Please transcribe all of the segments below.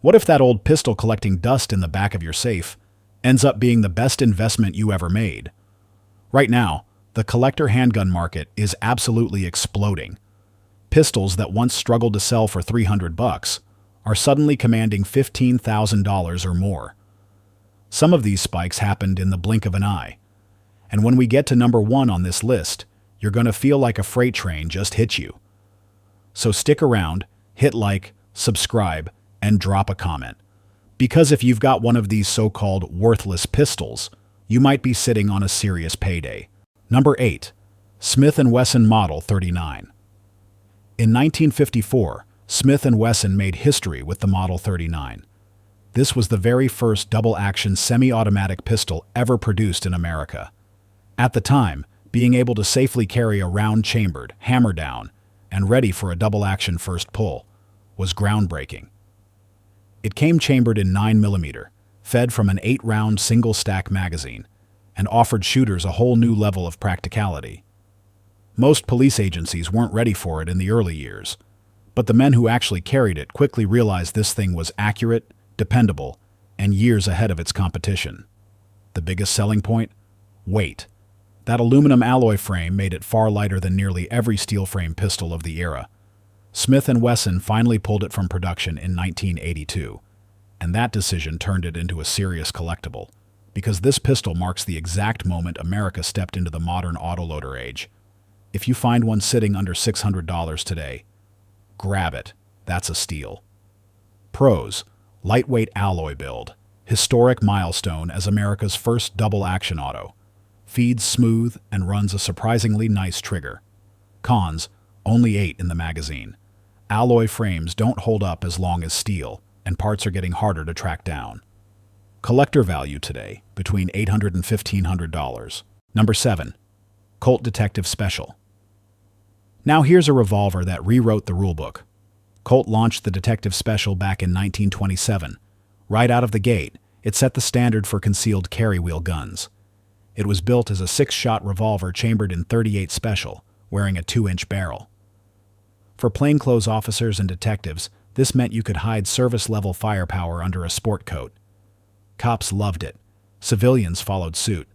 What if that old pistol collecting dust in the back of your safe ends up being the best investment you ever made? Right now, the collector handgun market is absolutely exploding. Pistols that once struggled to sell for $300 are suddenly commanding $15,000 or more. Some of these spikes happened in the blink of an eye. And when we get to number 1 on this list, you're going to feel like a freight train just hit you. So stick around, hit like, subscribe, and drop a comment. Because if you've got one of these so-called worthless pistols, you might be sitting on a serious payday. Number 8. Smith & Wesson Model 39. In 1954, Smith & Wesson made history with the Model 39. This was the very first double-action semi-automatic pistol ever produced in America. At the time, being able to safely carry a round chambered, hammer down, and ready for a double-action first pull was groundbreaking. It came chambered in 9mm, fed from an 8-round single-stack magazine, and offered shooters a whole new level of practicality. Most police agencies weren't ready for it in the early years, but the men who actually carried it quickly realized this thing was accurate, dependable, and years ahead of its competition. The biggest selling point? Weight. That aluminum alloy frame made it far lighter than nearly every steel frame pistol of the era. Smith & Wesson finally pulled it from production in 1982, and that decision turned it into a serious collectible, because this pistol marks the exact moment America stepped into the modern autoloader age. If you find one sitting under $600 today, grab it. That's a steal. Pros: lightweight alloy build, historic milestone as America's first double-action auto, feeds smooth and runs a surprisingly nice trigger. Cons: only 8 in the magazine. Alloy frames don't hold up as long as steel, and parts are getting harder to track down. Collector value today, between $800 and $1,500. Number 7. Colt Detective Special. Now here's a revolver that rewrote the rulebook. Colt launched the Detective Special back in 1927. Right out of the gate, it set the standard for concealed carry wheel guns. It was built as a 6-shot revolver chambered in .38 Special, wearing a 2-inch barrel. For plainclothes officers and detectives, this meant you could hide service-level firepower under a sport coat. Cops loved it. Civilians followed suit.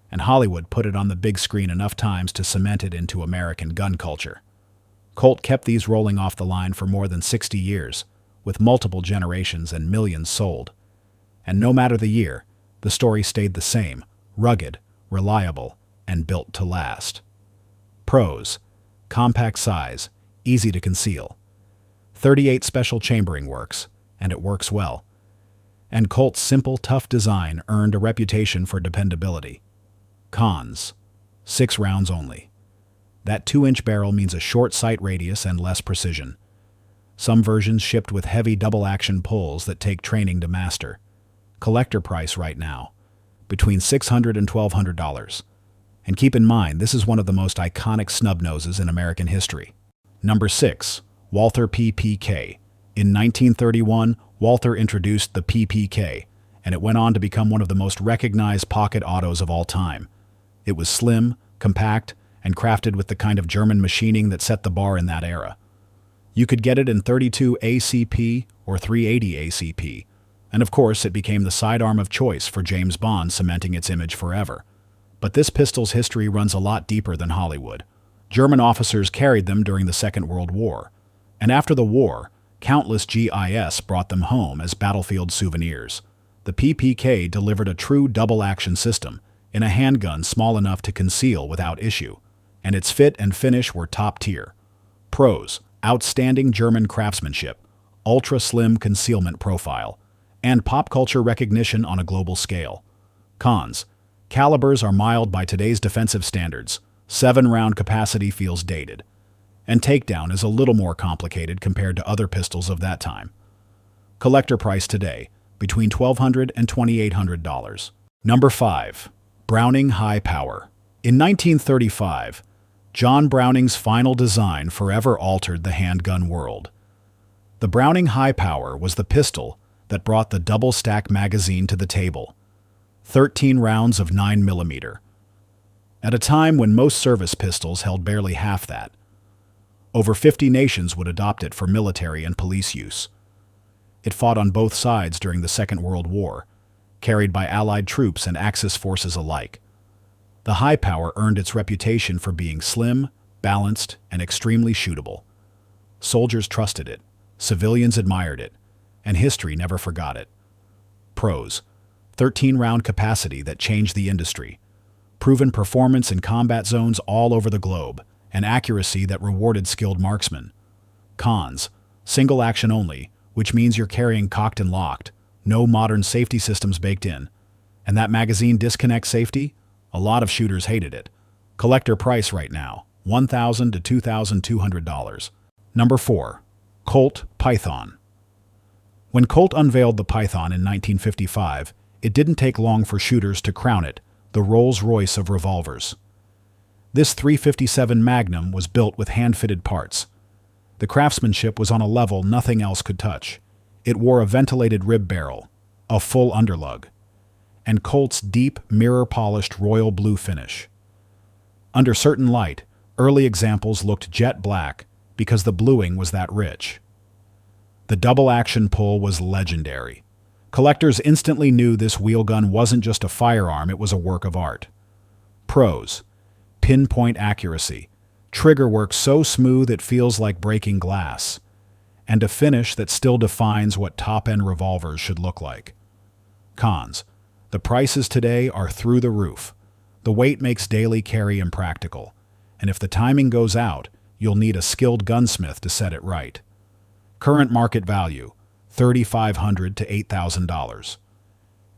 And Hollywood put it on the big screen enough times to cement it into American gun culture. Colt kept these rolling off the line for more than 60 years, with multiple generations and millions sold. And no matter the year, the story stayed the same: rugged, reliable, and built to last. Pros: compact size, easy to conceal. .38 Special chambering works, and it works well. And Colt's simple, tough design earned a reputation for dependability. Cons: 6 rounds only. That 2-inch barrel means a short sight radius and less precision. Some versions shipped with heavy double-action pulls that take training to master. Collector price right now, between $600 and $1,200. And keep in mind, this is one of the most iconic snub noses in American history. Number 6. Walther PPK. In 1931, Walther introduced the PPK, and it went on to become one of the most recognized pocket autos of all time. It was slim, compact, and crafted with the kind of German machining that set the bar in that era. You could get it in .32 ACP or .380 ACP, and of course it became the sidearm of choice for James Bond, cementing its image forever. But this pistol's history runs a lot deeper than Hollywood. German officers carried them during the Second World War, and after the war, countless GIS brought them home as battlefield souvenirs. The PPK delivered a true double-action system in a handgun small enough to conceal without issue, and its fit and finish were top tier. Pros: outstanding German craftsmanship, ultra-slim concealment profile, and pop culture recognition on a global scale. Cons: calibers are mild by today's defensive standards, 7-round capacity feels dated, and takedown is a little more complicated compared to other pistols of that time. Collector price today, between $1,200 and $2,800. Number 5. Browning High Power. In 1935, John Browning's final design forever altered the handgun world. The Browning High Power was the pistol that brought the double-stack magazine to the table. 13 rounds of 9mm. At a time when most service pistols held barely half that. Over 50 nations would adopt it for military and police use. It fought on both sides during the Second World War, carried by Allied troops and Axis forces alike. The high power earned its reputation for being slim, balanced, and extremely shootable. Soldiers trusted it, civilians admired it, and history never forgot it. Pros: 13-round capacity that changed the industry, proven performance in combat zones all over the globe, and accuracy that rewarded skilled marksmen. Cons: single action only, which means you're carrying cocked and locked, no modern safety systems baked in. And that magazine disconnect safety? A lot of shooters hated it. Collector price right now, $1,000 to $2,200. Number 4. Colt Python. When Colt unveiled the Python in 1955, it didn't take long for shooters to crown it the Rolls-Royce of revolvers. This .357 Magnum was built with hand-fitted parts. The craftsmanship was on a level nothing else could touch. It wore a ventilated rib barrel, a full underlug, and Colt's deep, mirror-polished royal blue finish. Under certain light, early examples looked jet black because the bluing was that rich. The double-action pull was legendary. Collectors instantly knew this wheel gun wasn't just a firearm, it was a work of art. Pros: pinpoint accuracy, trigger work so smooth it feels like breaking glass, and a finish that still defines what top-end revolvers should look like. Cons: the prices today are through the roof. The weight makes daily carry impractical, and if the timing goes out, you'll need a skilled gunsmith to set it right. Current market value, $3,500 to $8,000.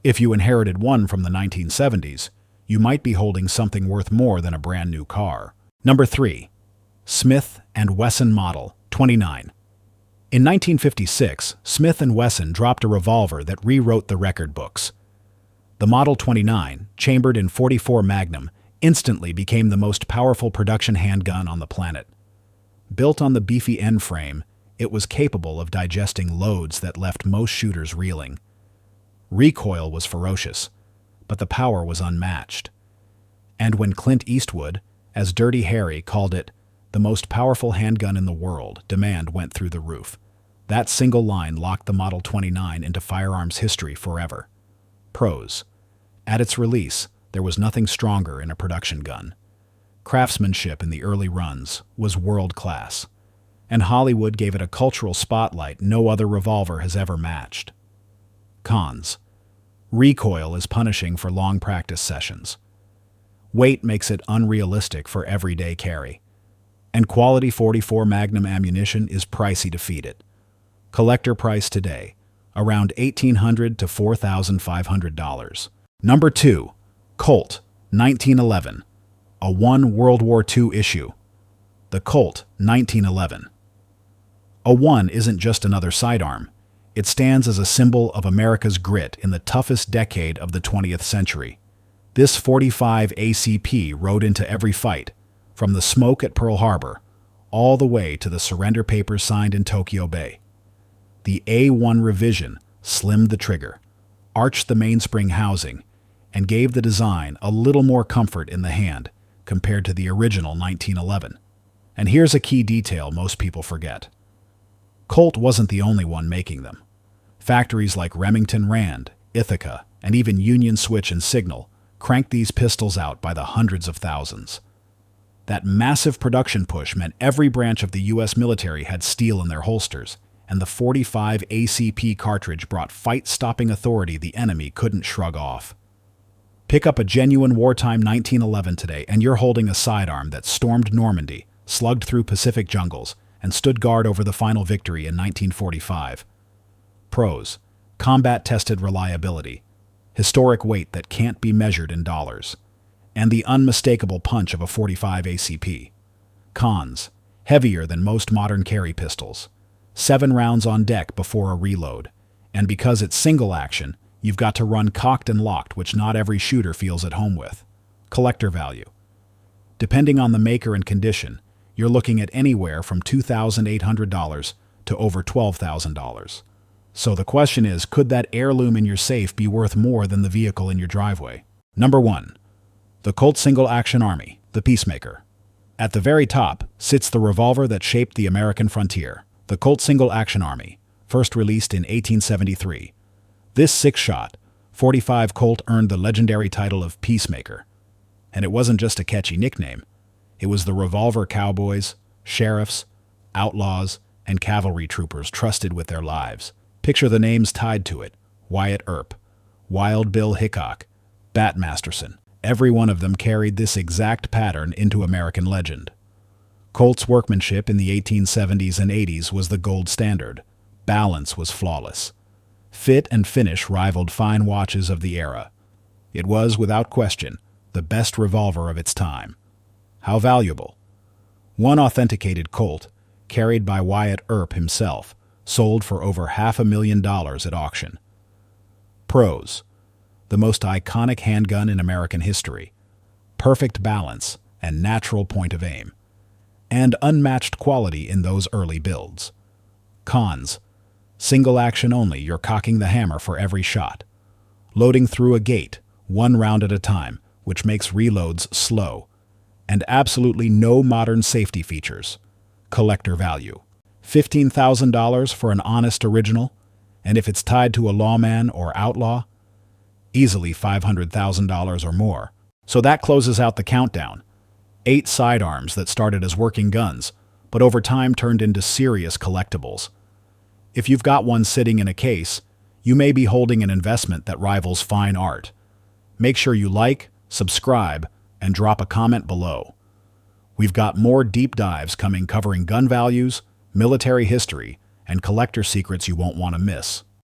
If you inherited one from the 1970s, you might be holding something worth more than a brand new car. Number 3. Smith & Wesson Model 29. In 1956, Smith & Wesson dropped a revolver that rewrote the record books. The Model 29, chambered in .44 Magnum, instantly became the most powerful production handgun on the planet. Built on the beefy end frame, it was capable of digesting loads that left most shooters reeling. Recoil was ferocious, but the power was unmatched. And when Clint Eastwood, as Dirty Harry, called it the most powerful handgun in the world, demand went through the roof. That single line locked the Model 29 into firearms history forever. Pros: at its release, there was nothing stronger in a production gun. Craftsmanship in the early runs was world-class, and Hollywood gave it a cultural spotlight no other revolver has ever matched. Cons: recoil is punishing for long practice sessions. Weight makes it unrealistic for everyday carry. And quality .44 Magnum ammunition is pricey to feed it. Collector price today, around $1,800 to $4,500. Number 2. Colt 1911. A World War II issue. The Colt 1911. A 1 isn't just another sidearm. It stands as a symbol of America's grit in the toughest decade of the 20th century. This .45 ACP rode into every fight, from the smoke at Pearl Harbor, all the way to the surrender papers signed in Tokyo Bay. The A1 revision slimmed the trigger, arched the mainspring housing, and gave the design a little more comfort in the hand compared to the original 1911. And here's a key detail most people forget. Colt wasn't the only one making them. Factories like Remington Rand, Ithaca, and even Union Switch and Signal cranked these pistols out by the hundreds of thousands. That massive production push meant every branch of the U.S. military had steel in their holsters, and the .45 ACP cartridge brought fight-stopping authority the enemy couldn't shrug off. Pick up a genuine wartime 1911 today, and you're holding a sidearm that stormed Normandy, slugged through Pacific jungles, and stood guard over the final victory in 1945. Pros: combat-tested reliability, historic weight that can't be measured in dollars, and the unmistakable punch of a .45 ACP. Cons: heavier than most modern carry pistols, 7 rounds on deck before a reload, and because it's single action, you've got to run cocked and locked, which not every shooter feels at home with. Collector value. Depending on the maker and condition, you're looking at anywhere from $2,800 to over $12,000. So the question is, could that heirloom in your safe be worth more than the vehicle in your driveway? Number 1. The Colt Single Action Army, the Peacemaker. At the very top sits the revolver that shaped the American frontier, the Colt Single Action Army, first released in 1873. This six-shot, 45 Colt earned the legendary title of Peacemaker. And it wasn't just a catchy nickname. It was the revolver cowboys, sheriffs, outlaws, and cavalry troopers trusted with their lives. Picture the names tied to it: Wyatt Earp, Wild Bill Hickok, Bat Masterson. Every one of them carried this exact pattern into American legend. Colt's workmanship in the 1870s and 80s was the gold standard. Balance was flawless. Fit and finish rivaled fine watches of the era. It was, without question, the best revolver of its time. How valuable? One authenticated Colt, carried by Wyatt Earp himself, sold for over $500,000 at auction. Pros: the most iconic handgun in American history, perfect balance and natural point of aim, and unmatched quality in those early builds. Cons: single action only, you're cocking the hammer for every shot. Loading through a gate, one round at a time, which makes reloads slow. And absolutely no modern safety features. Collector value: $15,000 for an honest original, and if it's tied to a lawman or outlaw, easily $500,000 or more. So that closes out the countdown. 8 sidearms that started as working guns, but over time turned into serious collectibles. If you've got one sitting in a case, you may be holding an investment that rivals fine art. Make sure you like, subscribe, and drop a comment below. We've got more deep dives coming covering gun values, military history, and collector secrets you won't want to miss.